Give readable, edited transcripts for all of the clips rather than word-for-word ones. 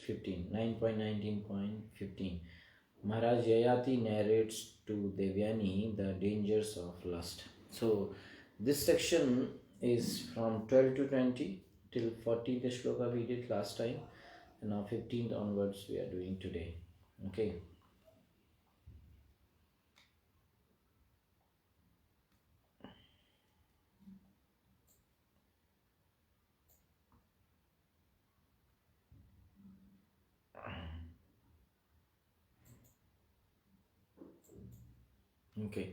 15, 9.19.15. Maharaj Yayati narrates to Devyani the dangers of lust. So this section is from 12 to 20 till 14th shloka we did last time, and now 15th onwards we are doing today. Okay. Okay.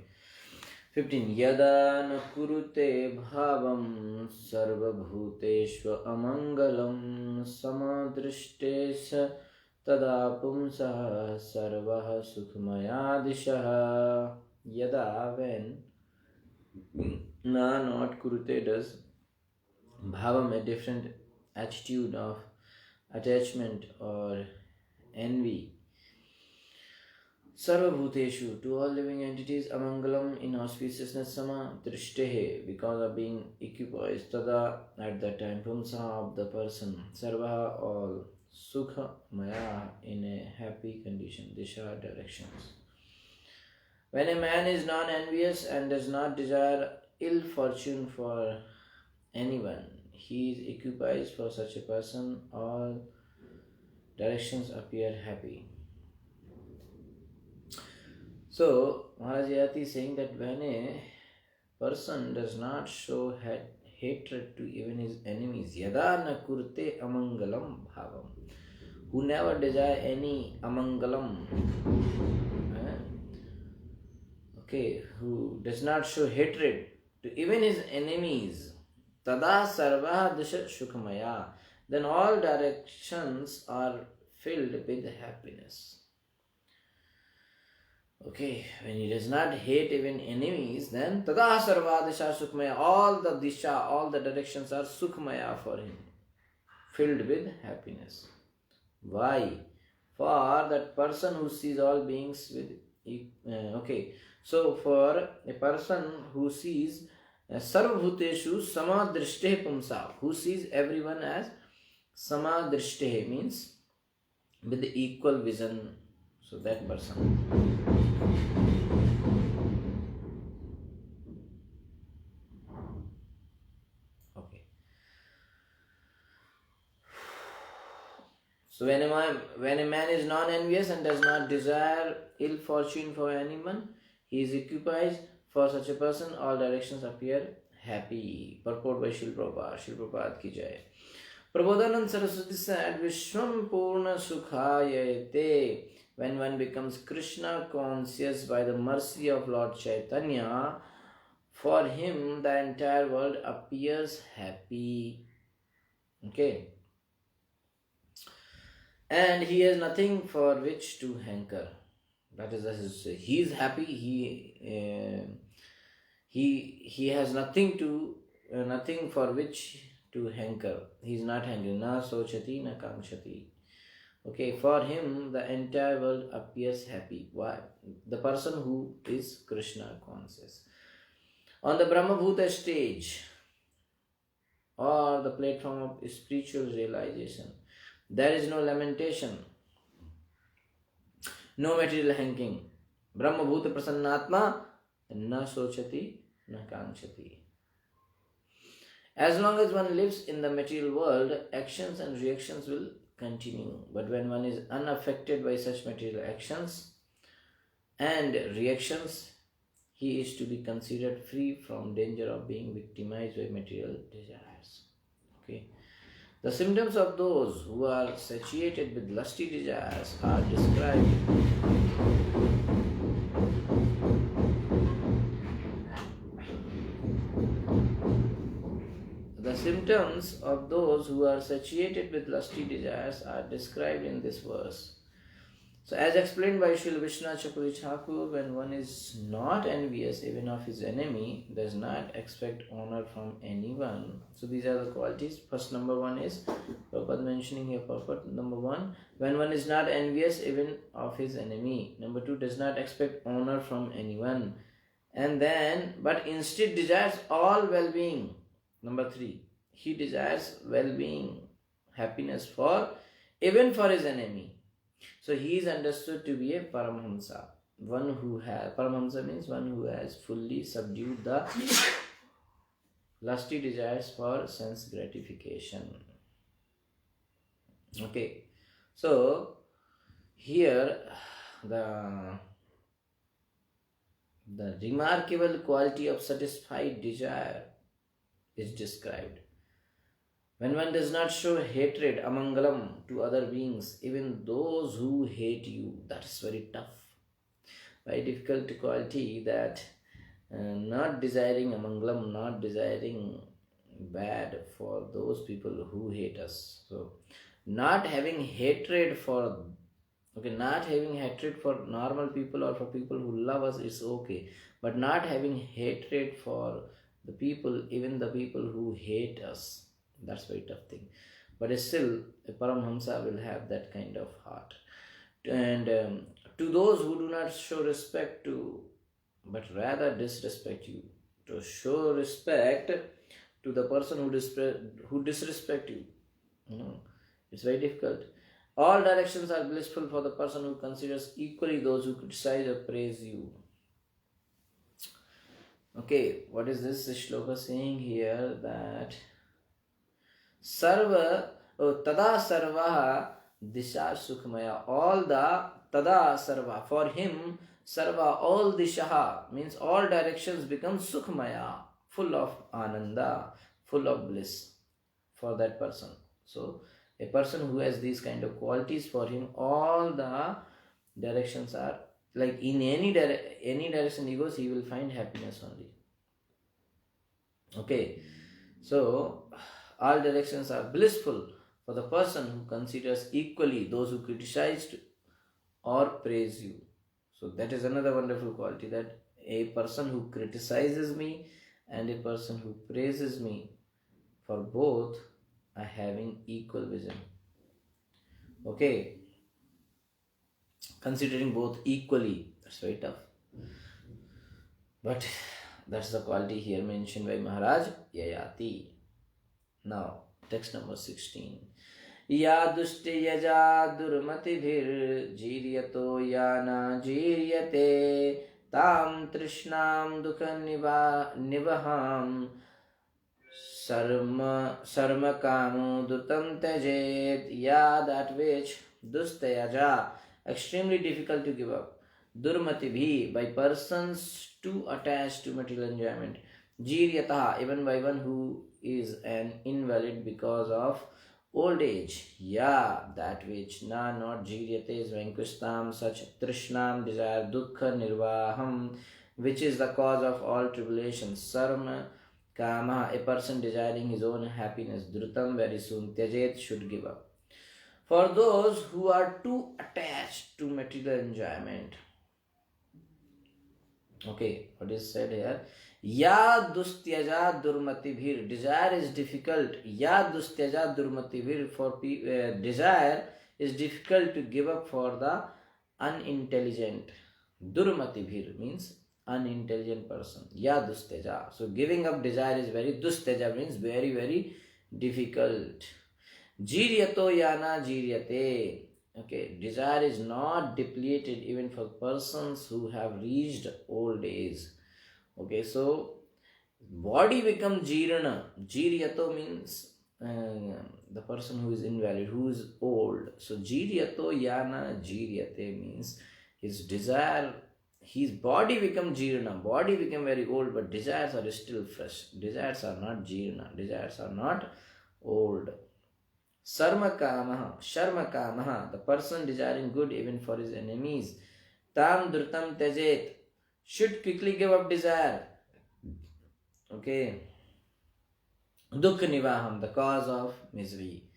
15. Yada na kurute bhavam sarvabhuteshva amangalam samadrishtesa tada pumsa sarvaha sukhmayadishaha. Yada, when na not kurute does bhavam, a different attitude of attachment or envy, Sarvabhuteshu, to all living entities, amangalam, inauspiciousness, sama drishtehe, because of being equipoised, tada, at that time, pumsaha, of the person, sarvaha, all, sukha, maya, in a happy condition, disha, directions. When a man is non-envious and does not desire ill fortune for anyone, he is equipoised. For such a person, all directions appear happy. So, Maharaj Yayati is saying that when a person does not show hatred to even his enemies, yada na kurte amangalam bhavam, who never desire any amangalam, who does not show hatred to even his enemies, tada sarva disha shukmaya, then all directions are filled with happiness. Okay, when he does not hate even enemies, then tada sarva disha sukmaya, all the disha, all the directions are sukmaya for him, filled with happiness. Why? For that person who sees all beings with so for a person who sees sarvabhuteshu samadrishteh pumsa, who sees everyone as samadrishteh, means with the equal vision, so that person. So when a man is non-envious and does not desire ill fortune for anyone, he is equipoised. For such a person, all directions appear happy. Purport by Srila Prabhupada. Srila Prabhupada ki jai. Prabodhanand Saraswati said, Vishwam Purna Sukhayate. When one becomes Krishna conscious by the mercy of Lord Chaitanya, for him the entire world appears happy. Okay. And he has nothing for which to hanker. That is, as I say, he is happy. He has nothing for which to hanker. He is not hankering. Na sochati, na kamshati. Okay, for him the entire world appears happy. Why? The person who is Krishna conscious. On the Brahmabhuta stage, or the platform of spiritual realization, there is no lamentation, no material hanking. Brahma Bhuta Prasannatma na sochati na kanchati. As long as one lives in the material world, actions and reactions will continue. But when one is unaffected by such material actions and reactions, he is to be considered free from danger of being victimized by material desires. Okay. The symptoms of those who are satiated with lusty desires are described. The symptoms of those who are satiated with lusty desires are described in this verse. So, as explained by Srila Vishnu Chakravarti Thakur, when one is not envious even of his enemy, does not expect honor from anyone. So, these are the qualities. First, number one is, Prabhupada mentioning here purport. Number one, when one is not envious even of his enemy. Number two, does not expect honor from anyone. And then, but instead desires all well-being. Number three, he desires well-being, happiness for even for his enemy. So he is understood to be a Paramhamsa. One who has, Paramhamsa means one who has fully subdued the lusty desires for sense gratification. Okay, so here the remarkable quality of satisfied desire is described. When one does not show hatred, amangalam, to other beings, even those who hate you, that is very tough. Very difficult quality that not desiring amangalam, not desiring bad for those people who hate us. So, not having hatred for, not having hatred for normal people or for people who love us is okay, but not having hatred for the people, even the people who hate us, that's a very tough thing. But still, a Paramhamsa will have that kind of heart. And to those who do not show respect to, but rather disrespect you, to show respect to the person who disrespect you, it's very difficult. All directions are blissful for the person who considers equally those who criticize or praise you. Okay, what is this shloka saying here? That Sarva, Tada Sarvaha Disha Sukhmaya. All the Tada Sarva, for him, Sarva, all Dishaha, means all directions become Sukhmaya, full of Ananda, full of bliss for that person. So, a person who has these kind of qualities, for him, all the directions are, like in any direction he goes, he will find happiness only. Okay, so all directions are blissful for the person who considers equally those who criticize or praise you. So that is another wonderful quality, that a person who criticizes me and a person who praises me, for both are having equal vision. Okay, considering both equally, that's very tough. But that's the quality here mentioned by Maharaj Yayati. Now, text number 16. Ya dushti yaja durmatibhir jiryato yana jiryate tam trishnam dukha nivaham sarma kamo dutam tajet. Ya, that which dustayaja, extremely difficult to give up, durmatibhi, by persons too attached to material enjoyment, jiryataha, even by one who is an invalid because of old age. Ya, that which not jiryate is vanquishtam, such trishnam, desire, dukkha nirvaham, which is the cause of all tribulations, sarma kama, a person desiring his own happiness, drutam, very soon, tyajet, should give up. For those who are too attached to material enjoyment. Okay, what is said here? Ya dustyaja durmatibhir, desire is difficult. Ya dustyaja durmatibhir, for desire is difficult to give up for the unintelligent. Durmatibhir means unintelligent person. Ya dustyaja. So giving up desire is very, dustyaja means very, very difficult. Jiryato yana jiryate. Okay, desire is not depleted even for persons who have reached old age. Okay, so body becomes jirana. Jiryato means the person who is invalid, who is old. So jiryato yana jiryate means his desire, his body becomes jirana. Body become very old, but desires are still fresh. Desires are not jirana. Desires are not old. Sarma kamaha, the person desiring good even for his enemies. Tam drutam tajet, should quickly give up desire. Okay. Dukkha nivaham, the cause of misery.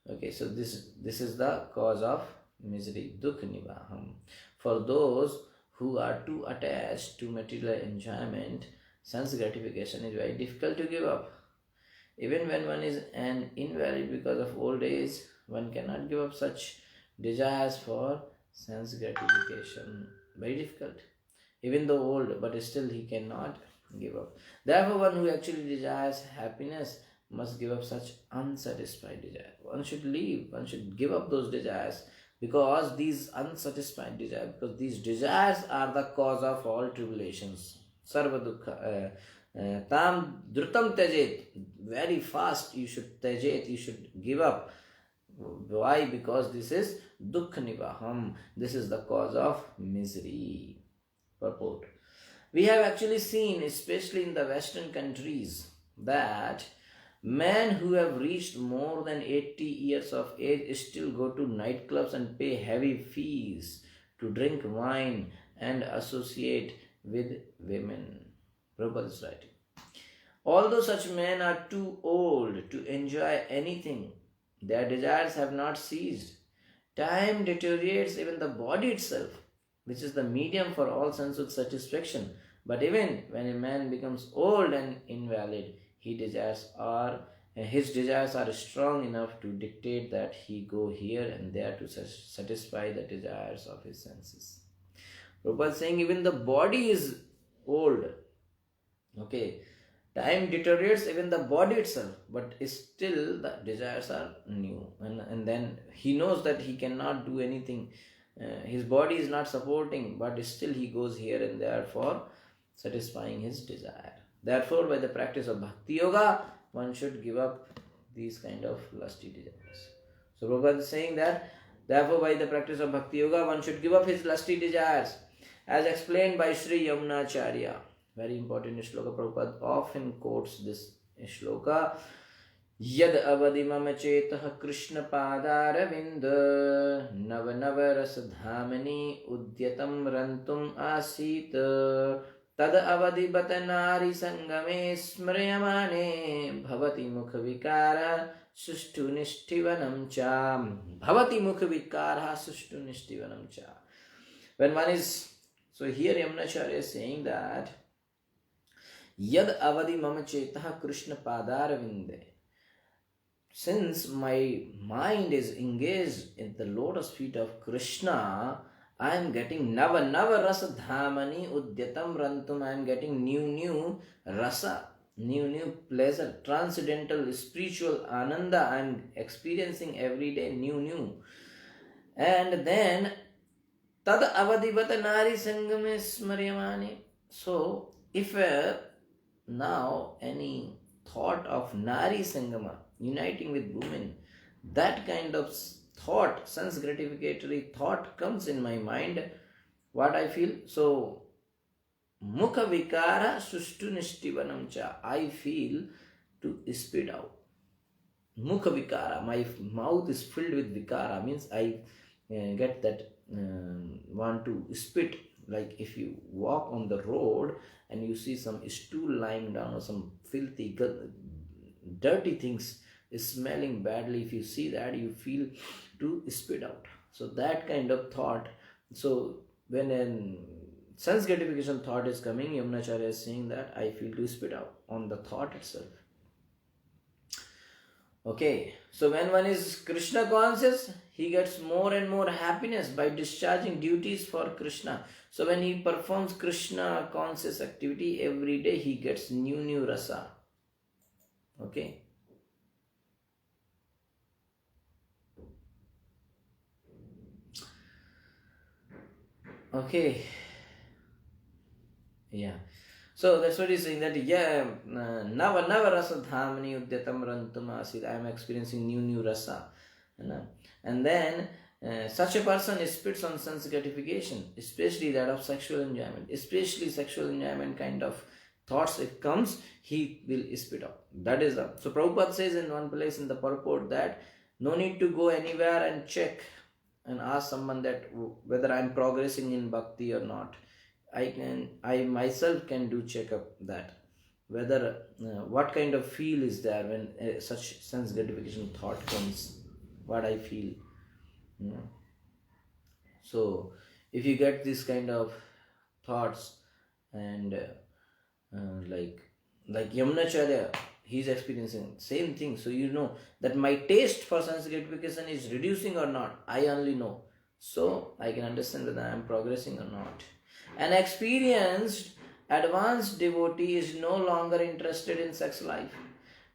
Okay, so this is the cause of misery. Dukkha nivaham. For those who are too attached to material enjoyment, sense gratification is very difficult to give up. Even when one is an invalid because of old age, one cannot give up such desires for sense gratification. Very difficult. Even though old, but still he cannot give up. Therefore, one who actually desires happiness must give up such unsatisfied desire. One should leave, one should give up those desires, because these unsatisfied desires, because these desires are the cause of all tribulations. Sarva dukkha. Tam drutam tajet. Very fast you should tajet, you should give up. Why? Because this is dukkha nivaham. This is the cause of misery. Purport. We have actually seen, especially in the Western countries, that men who have reached more than 80 years of age still go to nightclubs and pay heavy fees to drink wine and associate with women. Prabhupada is writing. Although such men are too old to enjoy anything, their desires have not ceased. Time deteriorates even the body itself, which is the medium for all sensual satisfaction. But even when a man becomes old and invalid, his desires are strong enough to dictate that he go here and there to satisfy the desires of his senses. Prabhupada is saying even the body is old. Okay, time deteriorates even the body itself, but still the desires are new. And then he knows that he cannot do anything. His body is not supporting, but still he goes here and there for satisfying his desire. Therefore, by the practice of Bhakti Yoga, one should give up these kind of lusty desires. So Prabhupada is saying that, therefore, by the practice of Bhakti Yoga, one should give up his lusty desires, as explained by Sri Yamunacharya. Very important shloka. Prabhupada often quotes this shloka. Yad avadi mama chetah Krishna padaravind nava nava rasadhamani udyatam rantum asit tad avadi batanari sangame smrayamane bhavati mukha vikara sushtu nishtivanam cha. Bhavati mukha vikara sushtu nishtivanam cha. When one is, so here Yamunacharya is saying that Yad avadi mama chetah Krishna padaravinde. Since my mind is engaged in the lotus feet of Krishna, I am getting nava nava rasa dhamani udyatam rantum. I am getting new rasa, new pleasure, transcendental spiritual ananda. I am experiencing every day new. And then tad avadivata nari sangame smaryamani. So if now any thought of nari sangama, uniting with women, that kind of thought, sense gratificatory thought comes in my mind, what I feel? So mukha vikara sushtu nishtivanam cha. I feel to spit out. Mukha vikara, my mouth is filled with vikara, means I get that want to spit. Like if you walk on the road and you see some stool lying down or some filthy, dirty things smelling badly, if you see that, you feel to spit out. So that kind of thought. So when a sense gratification thought is coming, Yamunacharya is saying that I feel to spit out on the thought itself. Okay, so when one is Krishna conscious, he gets more and more happiness by discharging duties for Krishna. So when he performs Krishna conscious activity every day, he gets new rasa. Okay. Okay. Yeah. So that's what he's saying, that nava rasa dhamani udyatam rantum asid. I am experiencing new rasa. And then such a person spits on sense gratification, especially that of sexual enjoyment. Especially sexual enjoyment kind of thoughts, it comes, he will spit out. That is the. So Prabhupada says in one place in the purport that no need to go anywhere and check and ask someone that whether I am progressing in bhakti or not. I myself can do check up that whether what kind of feel is there when such sense gratification thought comes, what I feel. So if you get this kind of thoughts and like Yamunacharya, he is experiencing same thing. So you know that my taste for sense gratification is reducing or not. I only know. So I can understand whether I am progressing or not. An experienced, advanced devotee is no longer interested in sex life.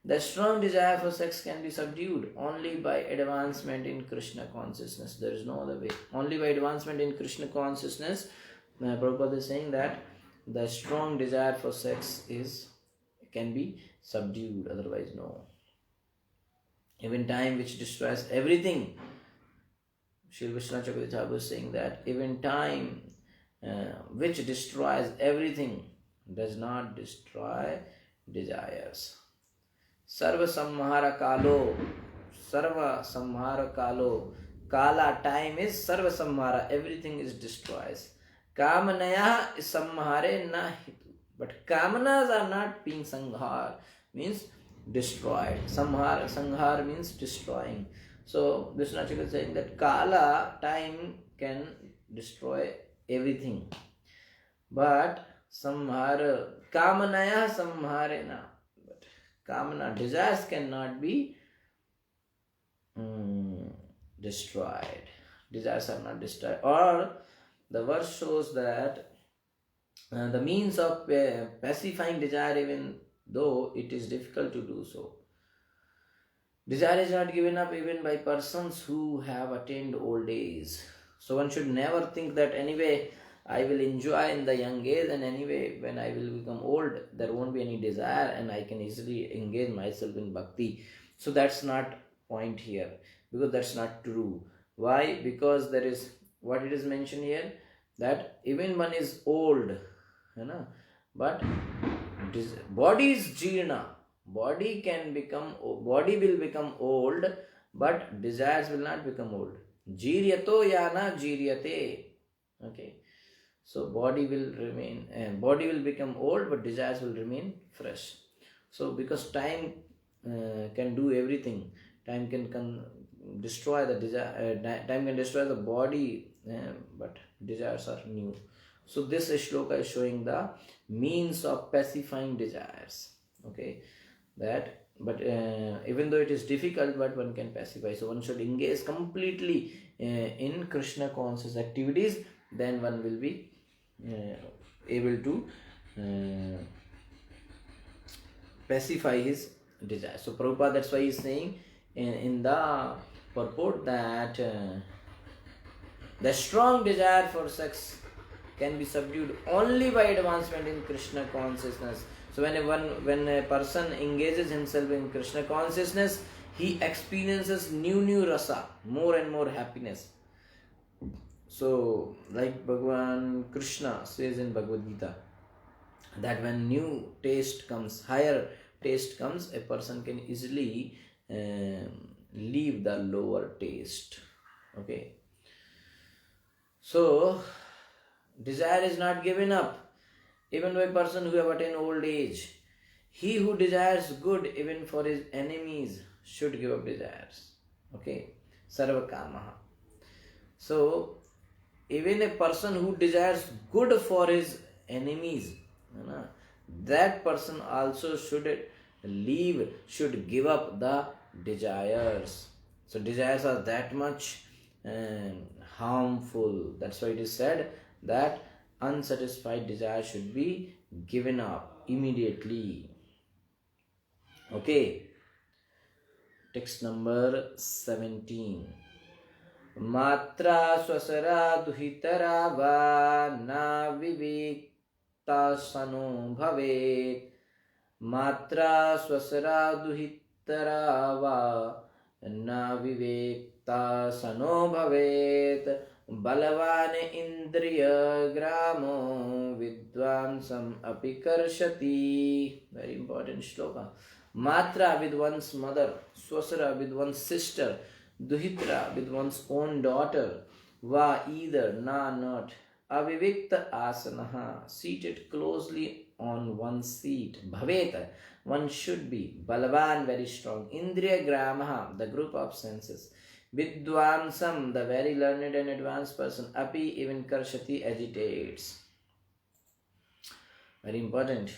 The strong desire for sex can be subdued only by advancement in Krishna consciousness. There is no other way. Only by advancement in Krishna consciousness. Prabhupada is saying that the strong desire for sex can be subdued, otherwise no. Even time which destroys everything. Srila Vishwanath Chakravarti Thakur is saying that even time which destroys everything does not destroy desires. Sarva Samhara Kalo. Sarva Samhara Kalo. Kala, time is Sarva Samhara. Everything is destroys. Kamanaya is Samhare na hitu. But Kamanas are not being Sanghar. Means destroyed. Sanghar means destroying. So Vishnu Chakravarti is saying that Kala, time, can destroy everything. But Samhara, Kamanaya Samhare na. Kamana, desires cannot be destroyed. Desires are not destroyed. Or the verse shows that the means of pacifying desire, even though it is difficult to do so. Desire is not given up even by persons who have attained old age. So one should never think that anyway I will enjoy in the young age, and anyway when I will become old there won't be any desire and I can easily engage myself in bhakti. So that's not point here, because that's not true. Why? Because there is what it is mentioned here, that even one is old, but body is jirna. Body will become old, but desires will not become old. Jiryato yana jiryate. Okay. So body will remain, and body will become old, but desires will remain fresh. So because time can do everything, time can destroy the desire, time can destroy the body, but desires are new. So this shloka is showing the means of pacifying desires. Okay, that, but even though it is difficult, but one can pacify. So one should engage completely in Krishna conscious activities. Then one will be able to pacify his desire. So Prabhupada, that's why he is saying in the purport that the strong desire for sex can be subdued only by advancement in Krishna consciousness. So when a person engages himself in Krishna consciousness, he experiences new rasa, more and more happiness. So, like Bhagavan Krishna says in Bhagavad Gita, that when new taste comes, higher taste comes, a person can easily leave the lower taste. Okay. So, desire is not given up. Even by a person who have attained old age, he who desires good even for his enemies should give up desires. Okay. Sarva kamaha. So, even a person who desires good for his enemies, that person also should give up the desires. So desires are that much harmful. That's why it is said that unsatisfied desire should be given up immediately. Okay. Text number 17. Matra swasara duhitara va na vivekta sano bhavet. Matra swasara duhitara va na vivekta sano bhavet. Balavan indriya gramo vidvansam apikarshati. Very important shloka. Matra with one's mother, swasara with one's sister, Duhitra with one's own daughter, Va either, Na not, Avivikta asanaha, seated closely on one's seat, Bhaveta, one should be, Balavan, very strong, Indriya gramaha, the group of senses, Vidvansam, the very learned and advanced person, Api, even Karshati, agitates. Very important.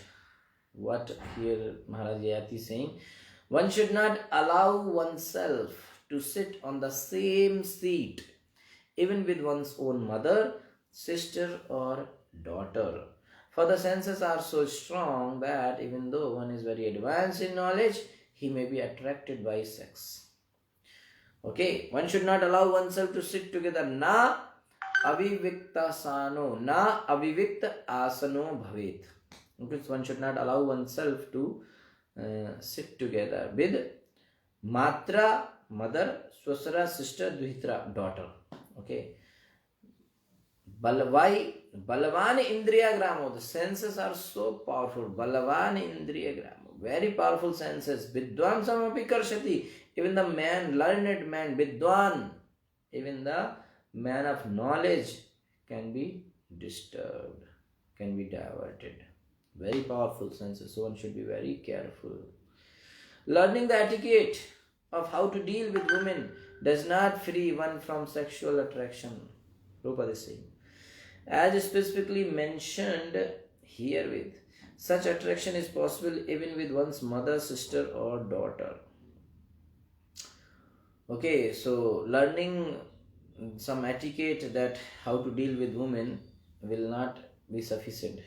What here Maharaj Yati is saying, one should not allow oneself to sit on the same seat, even with one's own mother, sister, or daughter. For the senses are so strong that even though one is very advanced in knowledge, he may be attracted by sex. Okay, one should not allow oneself to sit together. Na avivikta sano, na avivikta asano bhavet. Okay, so one should not allow oneself to sit together with matra, mother, swasara, sister, duhitra, daughter. Okay. Balavan Indriya Gramo. The senses are so powerful. Balavan Indriya Gramo. Very powerful senses. Vidwan Samapi Karshati. Even the man, learned man, Vidwan, even the man of knowledge can be disturbed, can be diverted. Very powerful senses. So one should be very careful. Learning the etiquette of how to deal with women does not free one from sexual attraction. Prabhupada is saying. As specifically mentioned herewith, such attraction is possible even with one's mother, sister, or daughter. Okay, so learning some etiquette that how to deal with women will not be sufficient,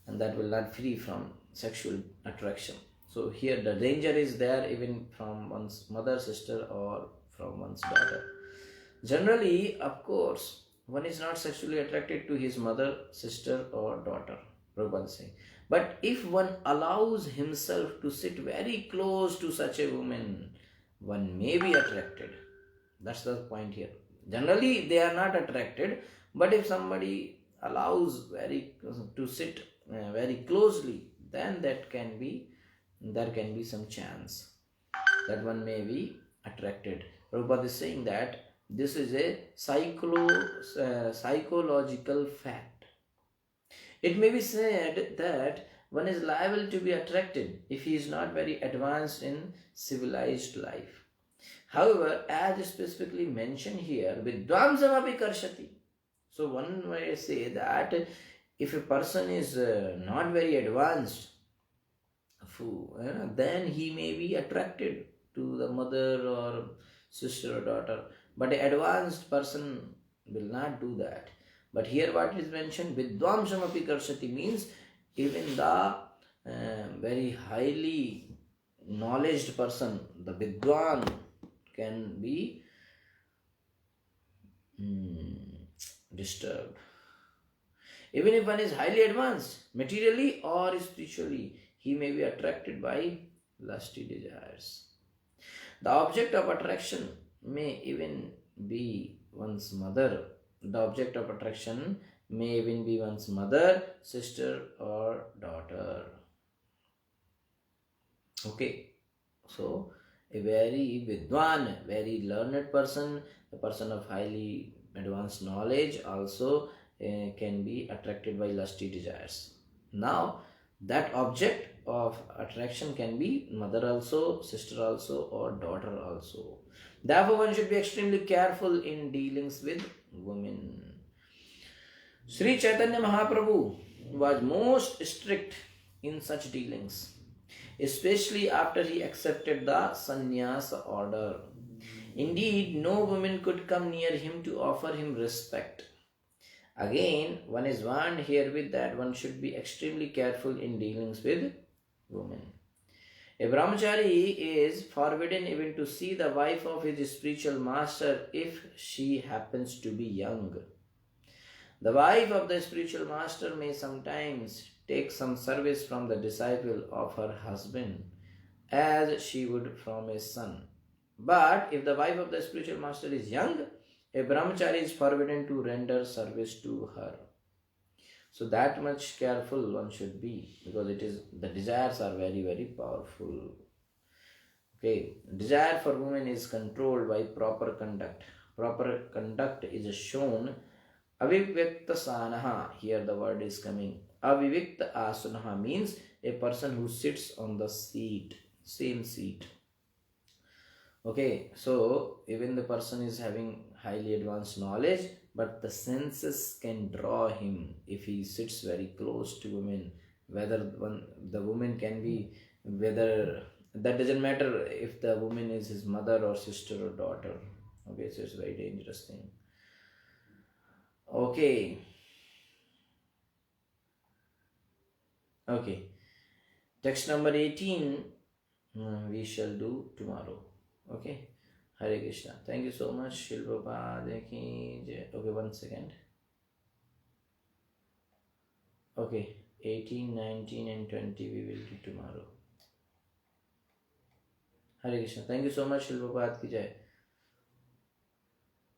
and that will not free from sexual attraction. So here the danger is there even from one's mother, sister, or from one's daughter. Generally, of course, one is not sexually attracted to his mother, sister, or daughter, Prabhupada is saying. But if one allows himself to sit very close to such a woman, one may be attracted. That's the point here. Generally, they are not attracted, but if somebody allows to sit very closely, then there can be some chance that one may be attracted. Prabhupada is saying that this is a psychological fact. It may be said that one is liable to be attracted if he is not very advanced in civilized life. However, as specifically mentioned here, Vidvamsamapi Karshati. So one may say that if a person is not very advanced, then he may be attracted to the mother or sister or daughter. But an advanced person will not do that. But here what is mentioned, Vidvamsamapi Karshati means even the very highly knowledge person, the Vidwan, can be disturbed. Even if one is highly advanced, materially or spiritually, he may be attracted by lusty desires. The object of attraction may even be one's mother. The object of attraction may even be one's mother, sister, or daughter. Okay, so a very vidwan, very learned person, a person of highly advanced knowledge also can be attracted by lusty desires. Now, that object of attraction can be mother also, sister also, or daughter also. Therefore, one should be extremely careful in dealings with women. Sri Chaitanya Mahaprabhu was most strict in such dealings, especially after he accepted the sannyasa order. Indeed, no woman could come near him to offer him respect. Again, one is warned herewith that one should be extremely careful in dealings with women. A brahmachari is forbidden even to see the wife of his spiritual master if she happens to be young. The wife of the spiritual master may sometimes take some service from the disciple of her husband as she would from a son. But if the wife of the spiritual master is young, a brahmachari is forbidden to render service to her. So that much careful one should be, because the desires are very, very powerful. Okay, desire for women is controlled by proper conduct. Proper conduct is shown. Avivikta sanaha, here the word is coming. Avivikta asanaha means a person who sits on the seat, same seat. Okay, so even the person is having highly advanced knowledge, but the senses can draw him if he sits very close to women. Whether the woman can be, whether that doesn't matter if the woman is his mother or sister or daughter. Okay, so it's a very dangerous thing. Okay. Text number 18. we shall do tomorrow. Okay. Hare Krishna. Thank you so much. Srila Prabhupada ki jai. Okay, 1 second. Okay, 18, 19 and 20 we will do tomorrow. Hare Krishna. Thank you so much, Srila Prabhupada ki jai.